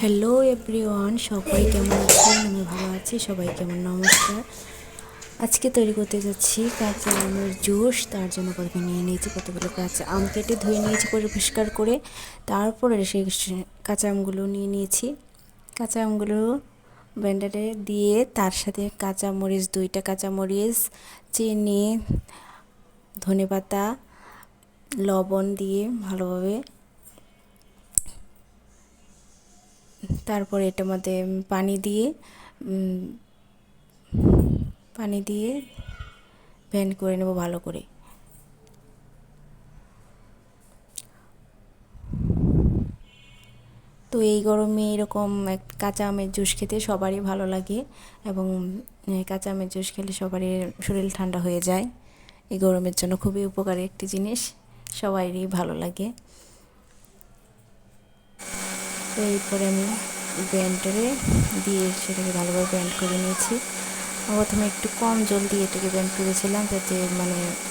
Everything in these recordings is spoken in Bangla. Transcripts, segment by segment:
হ্যালো এভরিওয়ান, সবাই কেমন আছেন? আমি ভালো আছি। সবাই কেমন? নমস্কার। আজকে তৈরি করতে যাচ্ছি কাঁচা আমের জুস। তার জন্য প্রথমে নিয়ে নিয়েছি কতগুলো কাঁচা আম, কেটে ধুয়ে নিয়েছি পরিষ্কার করে। তারপরে সেই কাঁচা আমগুলো নিয়ে নিয়েছি। কাঁচা আমগুলো ব্লেন্ডারে দিয়ে তার সাথে কাঁচামরিচ, 2টা কাঁচামরিচ, চিনি, ধনেপাতা, লবণ দিয়ে ভালোভাবে, তারপরে এটার মধ্যে পানি দিয়ে ব্লেন্ড করে নেব ভালো করে। তো এই গরমে এরকম কাঁচা আমের জুস খেতে সবারই ভালো লাগে, এবং কাঁচা আমের জুস খেলে সবারই শরীর ঠান্ডা হয়ে যায়। এই গরমের জন্য খুবই উপকারী একটি জিনিস, সবারই ভালো লাগে। তো এরপরে আমি ব্লেন্ডারে দিয়ে সেটাকে ভালোভাবে ব্লেন্ড করে নিয়েছি। প্রথমে একটু কম জল দিয়ে এটাকে ব্লেন্ড করেছিলাম, যাতে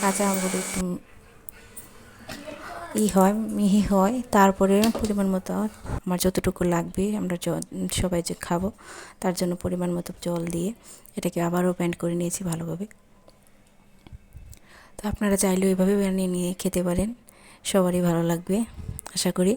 কাঁচা আমগুলো একটু মিহি হয়। তারপরে পরিমাণ মতো আমার যতটুকু লাগবে, আমরা সবাই যে খাবো তার জন্য পরিমাণ মতো জল দিয়ে এটাকে আবারও ব্লেন্ড করে নিয়েছি ভালোভাবে। তো আপনারা চাইলেও এইভাবে বানিয়ে নিয়ে খেতে পারেন, সবারই ভালো লাগবে আশা করি।